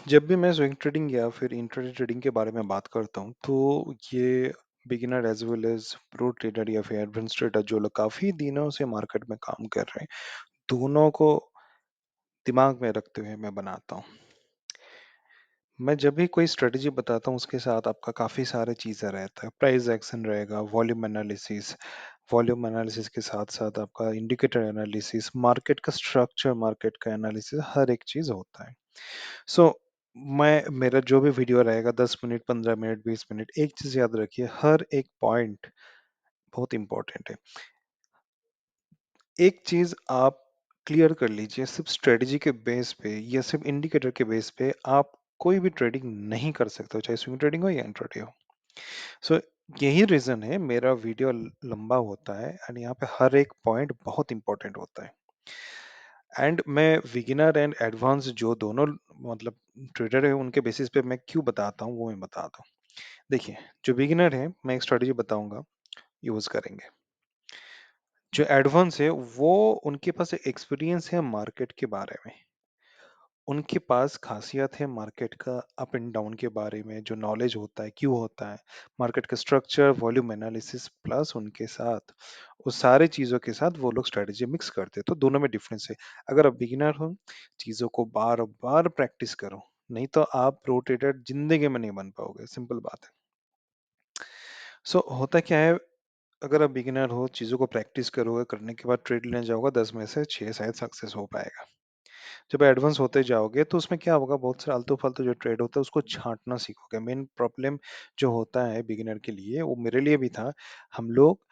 जब भी मैं स्विंग ट्रेडिंग या फिर इंट्राडे ट्रेडिंग के बारे में बात करता हूँ, तो ये beginner as well as pro trader या फिर एडवांस ट्रेडर जो लोग काफ़ी दिनों से मार्केट में काम कर रहे हैं, दोनों को दिमाग में रखते हुए मैं बनाता हूँ। मैं जब भी कोई स्ट्रेटजी बताता हूँ, उसके साथ आपका काफ़ी सारे चीज़ें रहता है। प्राइस एक्शन रहेगा, वॉल्यूम एनालिसिस के साथ-साथ आपका इंडिकेटर एनालिसिस, मार्केट का स्ट्रक्चर, मार्केट का एनालिसिस, हर एक चीज़ होता है। सो मैं मेरा जो भी वीडियो रहेगा 10 मिनट, 15 मिनट, 20 मिनट, एक चीज़ याद रखिए, हर एक पॉइंट बहुत इम्पोर्टेंट है। एक चीज़ आप क्लियर कर लीजिए, सिर्फ़ स्ट्रैटेजी के बेस पे या सिर्फ़ इंडिकेटर के बेस पे आप कोई भी ट्रेडिंग नहीं कर सकते हो, चाहे स्विंग ट्रेडिंग हो या इंट्राडे हो। सो यही रीज़न है मेरा वीडियो लंबा होता है एंड यहाँ पे हर एक पॉइंट बहुत इम्पोर्टेंट होता है। एंड मैं बिगिनर एंड एडवांस जो दोनों मतलब ट्रेडर है उनके बेसिस पे मैं क्यों बताता हूँ वो मैं बताता हूँ। देखिए, जो बिगिनर है मैं एक स्ट्रेटजी बताऊंगा, यूज करेंगे। जो एडवांस है वो उनके पास एक्सपीरियंस है मार्केट के बारे में, उनके पास खासियत है मार्केट का अप एंड डाउन के बारे में, जो नॉलेज होता है क्यों होता है, मार्केट का स्ट्रक्चर, वॉल्यूम एनालिसिस, प्लस उनके साथ उस सारे चीज़ों के साथ वो लोग स्ट्रेटजी मिक्स करते हैं, तो दोनों में डिफरेंस है। अगर आप बिगिनर हो, चीज़ों को बार बार प्रैक्टिस करो, नहीं तो आप प्रो ट्रेडर जिंदगी में नहीं बन पाओगे, सिंपल बात है। सो होता क्या है, अगर आप बिगिनर हो, चीज़ों को प्रैक्टिस करोगे, करने के बाद ट्रेड लेने जाओगे, 10 में से 6 शायद सक्सेस हो पाएगा। जब एडवांस होते जाओगे तो उसमें क्या होगा, बहुत सारे आलतू-फालतू जो ट्रेड होता है उसको छाँटना सीखोगे। मेन प्रॉब्लम जो होता है बिगिनर के लिए, वो मेरे लिए भी था। हम लोग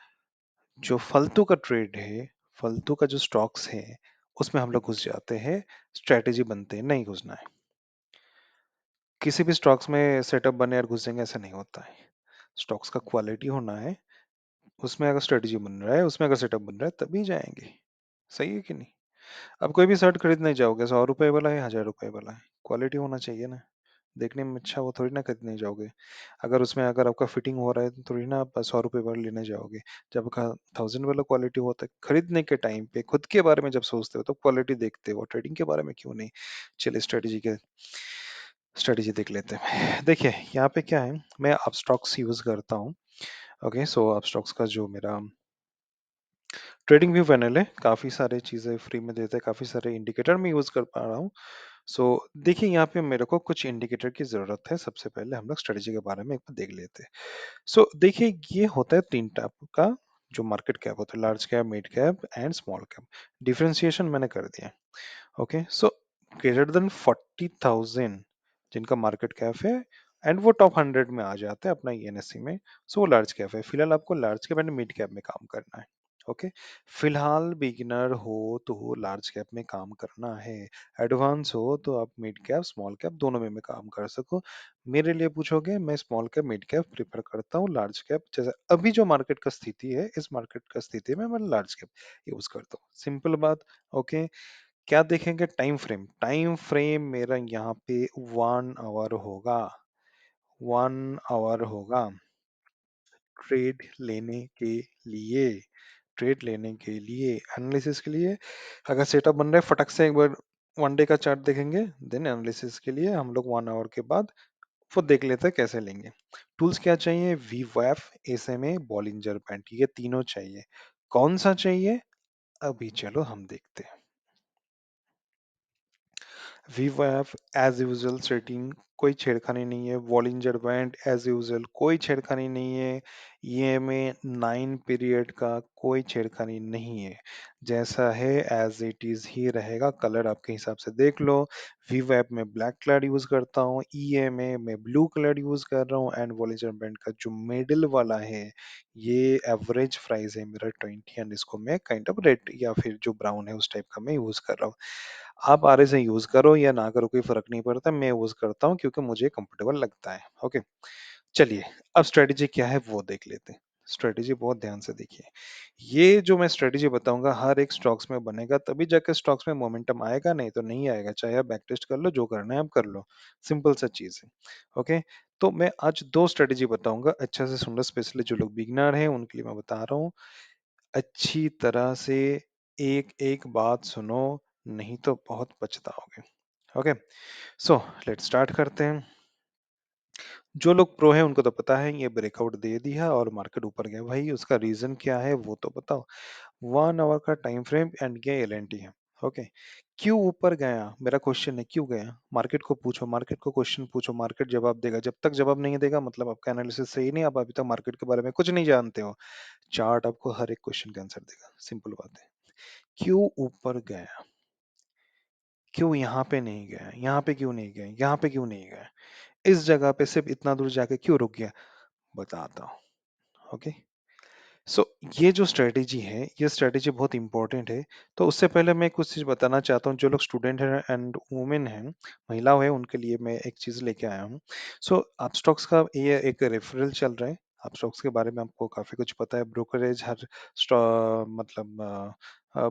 जो फालतू का ट्रेड है, फालतू का जो स्टॉक्स है, उसमें हम लोग घुस जाते हैं, स्ट्रैटेजी बनते हैं, नहीं घुसना है। किसी भी स्टॉक्स में सेटअप बने और घुसेंगे ऐसा नहीं होता है। स्टॉक्स का क्वालिटी होना है, उसमें अगर स्ट्रैटेजी बन रहा है, उसमें अगर सेटअप बन रहा है तभी जाएँगे। सही है कि नहीं? अब कोई भी शर्ट खरीदने जाओगे, ₹100 वाला है, ₹1000 वाला है, क्वालिटी होना चाहिए ना। देखने में अच्छा वो थोड़ी ना खरीदने जाओगे। अगर आपका फिटिंग हो रहा है तो थोड़ी ना आप ₹100 वाला लेने जाओगे। जब का 1000 वाला क्वालिटी होता है, खरीदने के टाइम पे खुद के बारे में जब सोचते हो तो क्वालिटी देखते हो, ट्रेडिंग के बारे में क्यों नहीं? चलिए स्ट्रेटजी देख लेते हैं। देखिए, यहाँ पे क्या है, मैं अपस्टॉक्स यूज़ करता हूँ। ओके, सो अपस्टॉक्स का जो मेरा ट्रेडिंग व्यू पैनल है, काफ़ी सारी चीज़ें फ्री में देता है, काफ़ी सारे इंडिकेटर मैं यूज़ कर पा रहा हूँ। सो देखिए, यहाँ पे मेरे को कुछ इंडिकेटर की ज़रूरत है। सबसे पहले हम लोग स्ट्रेटजी के बारे में एक बार देख लेते हैं। सो देखिए, ये होता है 3 टाइप का जो मार्केट कैप होता है, large cap, mid cap and small cap. Differentiation मैंने कर दिया है। ओके, सो ग्रेटर देन 40,000 जिनका मार्केट कैप है एंड वो टॉप 100 में आ जाता है अपना एनएससी में, सो वो लार्ज कैप है। फिलहाल आपको large cap and mid cap में काम करना है। ओके, फिलहाल बिगिनर हो तो लार्ज कैप में काम करना है, एडवांस हो तो आप मिड कैप स्मॉल कैप दोनों में काम कर सको। मेरे लिए पूछोगे, मैं small cap mid cap prefer करता हूँ, लार्ज कैप जैसे अभी जो मार्केट का स्थिति है, इस मार्केट का स्थिति में मैं लार्ज कैप यूज करता हूँ, सिंपल बात। ओके, क्या देखेंगे, टाइम फ्रेम मेरा यहाँ पे 1 आवर होगा, 1 आवर होगा ट्रेड लेने के लिए, ट्रेड लेने के लिए, एनालिसिस के लिए। अगर सेटअप बन रहा है, फटक से एक बार वन डे का चार्ट देखेंगे, देन एनालिसिस के लिए हम लोग 1 आवर के बाद वो देख लेते हैं कैसे लेंगे। टूल्स क्या चाहिए, वीवैफ, एसएमए, बॉलिंजर बैंड, ये तीनों चाहिए। कौन सा चाहिए, अभी चलो हम देखते हैं। वीवैप एज यूजुअल सेटिंग, कोई छेड़खानी नहीं है। वॉलिंजर बैंड एज यूजुअल, कोई छेड़खानी नहीं है। ईएमए 9 पीरियड का कोई छेड़खानी नहीं है, जैसा है एज इट इज ही रहेगा। कलर आपके हिसाब से देख लो। वीवैप में ब्लैक कलर यूज करता हूँ, ईएमए में ब्लू कलर यूज कर रहा हूँ एंड वॉलिंजर बैंड का जो मिडिल वाला है, ये एवरेज प्राइस है मेरा 20 एंड इसको मैं काइंड ऑफ रेड या फिर जो ब्राउन है उस टाइप का मैं यूज कर रहा हूँ। आप आरएसए यूज़ करो या ना करो कोई फ़र्क नहीं पड़ता, मैं यूज़ करता हूँ क्योंकि मुझे कंफर्टेबल लगता है। ओके, चलिए अब स्ट्रैटेजी क्या है वो देख लेते हैं। स्ट्रैटेजी बहुत ध्यान से देखिए। ये जो मैं स्ट्रैटेजी बताऊँगा हर एक स्टॉक्स में बनेगा, तभी जाके स्टॉक्स में मोमेंटम आएगा, नहीं तो नहीं आएगा। चाहे आप बैक टेस्ट कर लो, जो करना है आप कर लो। सिंपल सा चीज़ है। ओके, तो मैं आज 2 स्ट्रैटेजी बताऊँगा, अच्छे से सुन लो, स्पेशली जो लोग बिगिनर हैं उनके लिए मैं बता रहा हूँ। अच्छी तरह से एक-एक बात सुनो, नहीं तो बहुत पछताओगे। ओके, सो लेट्स स्टार्ट करते हैं। जो लोग प्रो हैं उनको तो पता है ये ब्रेकआउट दे दिया और मार्केट ऊपर गया। भाई उसका रीजन क्या है वो तो बताओ। 1 आवर का टाइम फ्रेम एंड ये एलएनटी है। ओके, क्यों ऊपर गया? मेरा क्वेश्चन है क्यों गया? मार्केट को पूछो, मार्केट को क्वेश्चन पूछो, मार्केट जवाब देगा। जब तक जवाब नहीं देगा मतलब आपका एनालिसिस सही नहीं, आप अभी तक मार्केट के बारे में कुछ नहीं जानते हो। चार्ट आपको हर एक क्वेश्चन का आंसर देगा। सिंपल बात है। क्यों ऊपर गया? क्यों यहाँ पे नहीं गया? यहाँ पे क्यों नहीं गया? यहाँ पे क्यों नहीं गया? इस जगह पे सिर्फ इतना दूर जाके क्यों रुक गया? बताता हूँ। ओके, सो ये जो स्ट्रेटेजी है ये स्ट्रेटेजी बहुत इंपॉर्टेंट है। तो उससे पहले मैं कुछ चीज बताना चाहता हूँ। जो लोग स्टूडेंट हैं एंड वुमेन हैं, महिला है, उनके लिए मैं एक चीज लेके आया हूँ। सो अपस्टॉक्स का ये एक रेफरल चल रहा है। अपस्टॉक्स के बारे में आपको काफी कुछ पता है। ब्रोकरेज हर मतलब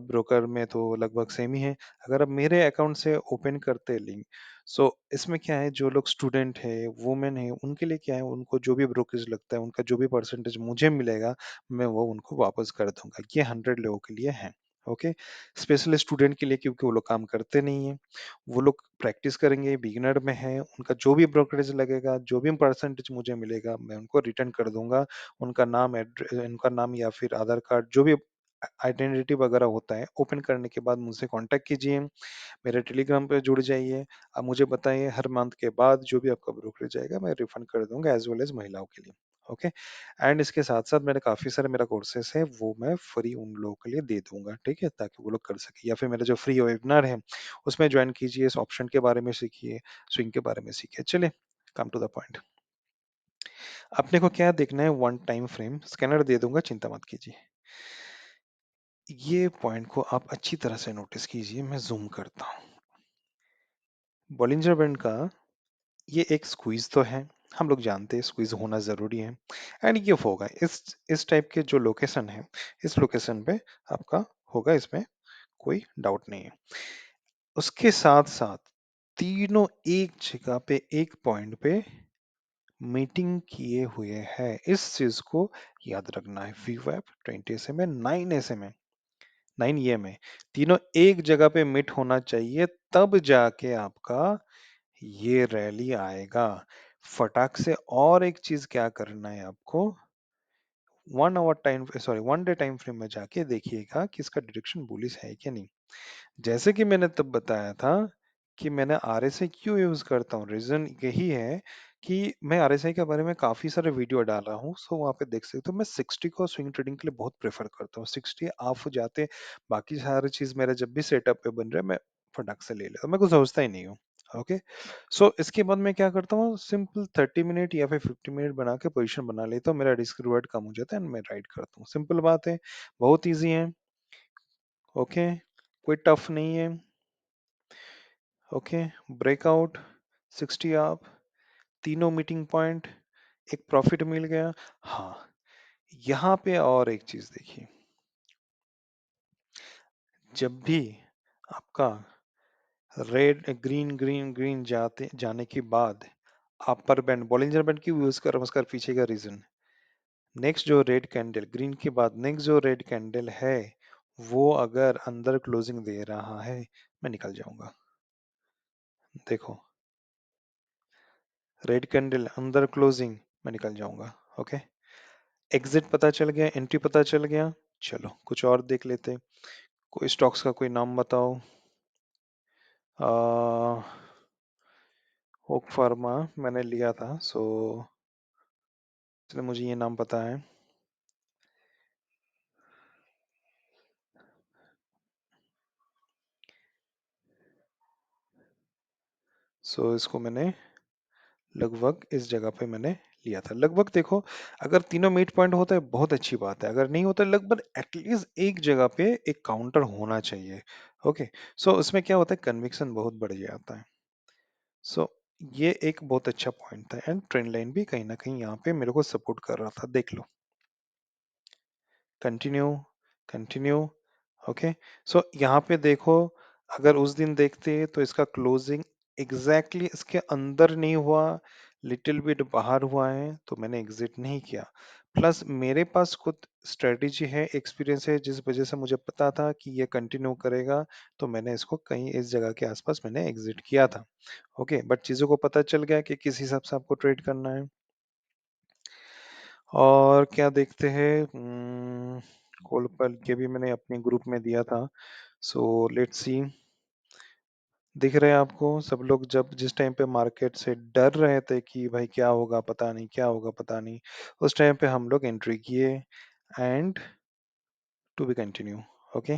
ब्रोकर में तो लगभग सेम ही है। अगर आप मेरे अकाउंट से ओपन करते हैं लिंक, सो इसमें क्या है, जो लोग स्टूडेंट है, वुमेन है, उनके लिए क्या है, उनको जो भी ब्रोकरेज लगता है उनका जो भी परसेंटेज मुझे मिलेगा मैं वो उनको वापस कर दूंगा। ये 100 लोगों के लिए है। ओके, स्पेशली स्टूडेंट के लिए, क्योंकि वो लोग काम करते नहीं है, वो लोग प्रैक्टिस करेंगे, बिगिनर में है, उनका जो भी ब्रोकरेज लगेगा, जो भी परसेंटेज मुझे मिलेगा मैं उनको रिटर्न कर दूंगा। उनका नाम, उनका नाम या फिर आधार कार्ड, जो भी आइडेंटिटी वगैरह होता है, ओपन करने के बाद मुझसे कांटेक्ट कीजिए, मेरे टेलीग्राम पे जुड़ जाइए। आप मुझे बताइए, हर मंथ के बाद जो भी आपका ब्रोकरेज आएगा मैं रिफंड कर दूंगा, एज वेल एज महिलाओं के लिए। ओके, एंड इसके साथ साथ मैंने काफी सारे मेरा कोर्सेस है वो मैं फ्री उन लोगों के लिए दे दूंगा, ठीक है, ताकि वो लोग कर सके। या फिर मेरा जो फ्री वेबिनार है उसमें ज्वाइन कीजिए, इस ऑप्शन के बारे में सीखिए, स्विंग के बारे में सीखिए। चलिए, कम टू द पॉइंट। अपने को क्या देखना है? वन टाइम फ्रेम स्कैनर दे दूंगा, चिंता मत कीजिए। ये पॉइंट को आप अच्छी तरह से नोटिस कीजिए। मैं जूम करता हूँ। बॉलिंजर बैंड का ये एक स्क्वीज तो है, हम लोग जानते हैं स्क्वीज होना जरूरी है। एंड ये होगा इस टाइप के जो लोकेशन है, इस लोकेशन पे आपका होगा, इसमें कोई डाउट नहीं है। उसके साथ साथ तीनों एक जगह पे, एक पॉइंट पे मीटिंग किए हुए हैं। इस चीज को याद रखना है। वीवैप 20 SMA, 9 SMA, 9 EMA, तीनों एक जगह पे मीट होना चाहिए, तब जाके आपका ये रैली आएगा फटाक से। और एक चीज क्या करना है आपको, 1 hour time, sorry 1 day time frame में जाके देखिएगा कि इसका डायरेक्शन बुलिश है कि नहीं। जैसे कि मैंने तब बताया था कि मैंने आरएसआई क्यों यूज करता हूँ, रीजन यही है कि मैं आरएसआई के बारे में काफी सारे वीडियो डाल रहा हूँ। सो वहां पे देख सकते हो, मैं 60 को स्विंग ट्रेडिंग के लिए बहुत प्रेफर करता हूँ। 60 ऑफ जाते, बाकी सारी चीज मेरा जब भी सेटअप पे बन रहा है मैं फटाक से ले लेता हूँ, मैं कुछ सोचता ही नहीं हूँ। ओके, सो इसके बाद मैं क्या करता हूँ, सिंपल 30 मिनट या फिर 50 मिनट बना के पोजीशन बना लेता हूँ, मेरा रिस्क रिवार्ड कम हो जाता है एंड मैं राइड करता हूँ। सिंपल बात है, बहुत ईजी है। ओके, कोई टफ नहीं है। ओके, ब्रेकआउट, 60 आप, तीनों मीटिंग पॉइंट, एक प्रॉफिट मिल गया। हाँ, यहाँ पे और एक चीज देखिए, जब भी आपका रेड ग्रीन ग्रीन ग्रीन जाने के बाद अपर बैंड, बॉलिंजर बैंड क्यों यूज कर रहा हूँ, उसका पीछे का रीजन, नेक्स्ट जो रेड कैंडल, ग्रीन के बाद नेक्स्ट जो रेड कैंडल है, वो अगर अंदर क्लोजिंग दे रहा है मैं निकल जाऊंगा। देखो, रेड कैंडल अंदर क्लोजिंग, मैं निकल जाऊंगा। ओके, एग्जिट पता चल गया, एंट्री पता चल गया। चलो कुछ और देख लेते। कोई स्टॉक्स का कोई नाम बताओ। ओक फार्मा मैंने लिया था, सो इसलिए मुझे ये नाम पता है। सो इसको मैंने लगभग इस जगह पे मैंने लिया था। लगभग देखो, अगर तीनों मीट पॉइंट होता है बहुत अच्छी बात है, अगर नहीं होता लगभग एटलीस्ट एक जगह पे एक काउंटर होना चाहिए। ओके, सो उसमें क्या होता है, कन्विक्शन बहुत बढ़ जाता है। सो ये एक बहुत अच्छा पॉइंट था एंड ट्रेंड लाइन भी कहीं ना कहीं यहाँ पे मेरे को सपोर्ट कर रहा था, देख लो। Continue, continue. ओके, सो यहाँ पे देखो, अगर उस दिन देखते तो इसका क्लोजिंग एग्जैक्टली इसके अंदर नहीं हुआ, लिटिल बिट बाहर हुआ है, तो मैंने एग्जिट नहीं किया। प्लस मेरे पास खुद स्ट्रेटेजी है, एक्सपीरियंस है, जिस वजह से मुझे पता था कि ये कंटिन्यू करेगा, तो मैंने इसको कहीं इस जगह के आसपास मैंने एग्जिट किया था। ओके, बट चीज़ों को पता चल गया कि किस हिसाब से आपको ट्रेड करना है। और क्या देखते हैं, कॉल पर ये भी मैंने अपने ग्रुप में दिया था। सो लेट्स सी, दिख रहे हैं आपको सब लोग जब जिस टाइम पे मार्केट से डर रहे थे कि भाई क्या होगा पता नहीं, क्या होगा पता नहीं, उस टाइम पे हम लोग एंट्री किए and to be continue. Okay,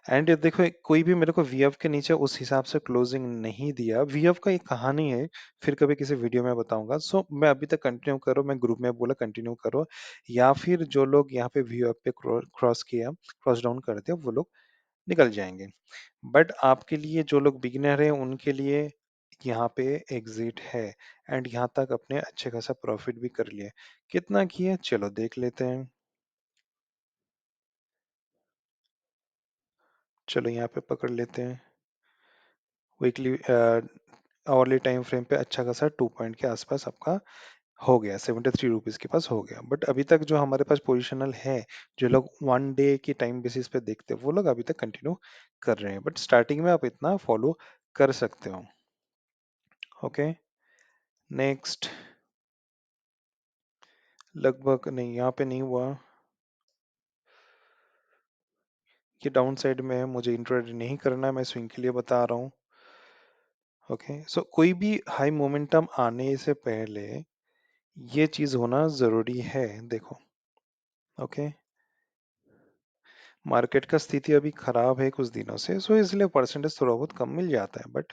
and ये देखो कोई भी मेरे को वीएफ के नीचे उस हिसाब से क्लोजिंग नहीं दिया। वीएफ का एक कहानी है, फिर कभी किसी वीडियो में बताऊंगा। सो मैं अभी तक कंटिन्यू करो, मैं ग्रुप में बोला कंटिन्यू करो, या फिर जो लोग यहाँ पे वीएफ पे क्रॉस किया, क्रॉस डाउन करते हैं, वो लोग निकल जाएंगे। बट आपके लिए जो लोग बिगिनर हैं उनके लिए यहाँ पे एग्जिट है, एंड यहाँ तक अपने अच्छे खासा प्रॉफिट भी कर लिए। कितना किए चलो देख लेते हैं। चलो यहाँ पे पकड़ लेते हैं, वीकली आवरली टाइम फ्रेम पे अच्छा खासा 2 पॉइंट के आसपास आपका हो गया, 73 रुपीज के पास हो गया। बट अभी तक जो हमारे पास पोजिशनल है, जो लोग 1 डे की टाइम बेसिस पे देखते हैं, वो लोग अभी तक कंटिन्यू कर रहे हैं। बट स्टार्टिंग में आप इतना फॉलो कर सकते हो। ओके, नेक्स्ट, लगभग नहीं, यहाँ पे नहीं हुआ, ये डाउन साइड में है, मुझे इंट्राडे नहीं करना है, मैं स्विंग के लिए बता रहा हूँ। ओके, सो कोई भी हाई मोमेंटम आने से पहले ये चीज होना जरूरी है। देखो, ओके, मार्केट का स्थिति अभी खराब है कुछ दिनों से, सो इसलिए परसेंटेज थोड़ा बहुत कम मिल जाता है। बट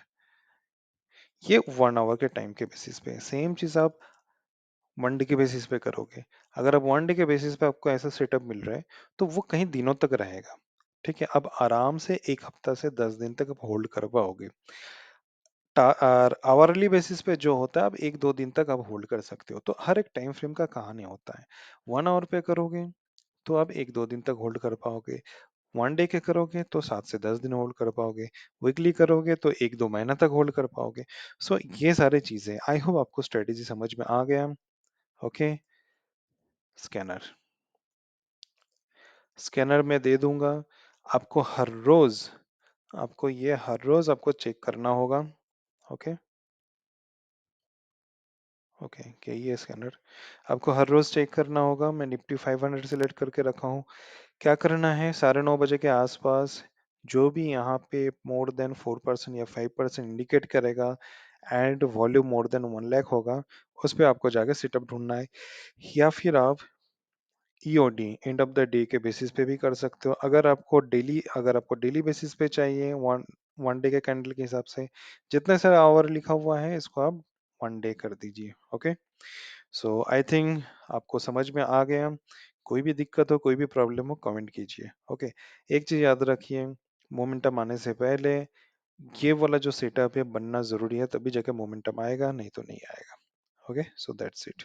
ये 1 आवर के टाइम के बेसिस पे, सेम चीज आप 1 डे के बेसिस पे करोगे। अगर आप 1 डे के बेसिस पे आपको ऐसा सेटअप मिल रहा है, तो वो कहीं दिनों तक रहेगा। ठीक है, अब आराम से 1 हफ्ता से 10 दिन तक आप होल्ड कर पाओगे। आवरली बेसिस पे जो होता है, आप 1-2 दिन तक आप होल्ड कर सकते हो। तो हर एक टाइम फ्रेम का कहानी होता है। 1 आवर पे करोगे तो आप 1-2 दिन तक होल्ड कर पाओगे। 1 डे के करोगे तो 7 से 10 दिन होल्ड कर पाओगे। वीकली करोगे तो 1-2 महीना तक होल्ड कर पाओगे। सो ये सारी चीजें, आई होप आपको स्ट्रेटेजी समझ में आ गया। ओके, स्कैनर, स्कैनर में दे दूंगा आपको हर रोज, आपको ये हर रोज आपको चेक करना होगा। ओके, ओके, क्या ये स्कैनर आपको हर रोज चेक करना होगा। मैं निफ्टी 500 सिलेक्ट करके रखा हूँ। क्या करना है, 9:30 बजे के आसपास जो भी यहाँ पे मोर देन 4% या 5% इंडिकेट करेगा and volume more than 1 lakh होगा, उस पे आपको जाके सिटअप ढूंढना है। या फिर आप EOD, end of the day के बेसिस पे भी कर सकते हो। अगर आपको डेली बेसिस पे चाहिए, वन वन डे के कैंडल के हिसाब से, जितने सारे आवर लिखा हुआ है इसको आप 1 डे कर दीजिए। ओके, सो आई थिंक आपको समझ में आ गया। कोई भी दिक्कत हो, कोई भी प्रॉब्लम हो, कमेंट कीजिए। ओके, एक चीज याद रखिए, मोमेंटम आने से पहले ये वाला जो सेटअप है बनना जरूरी है, तभी जाके मोमेंटम आएगा, नहीं तो नहीं आएगा। Okay, so that's it.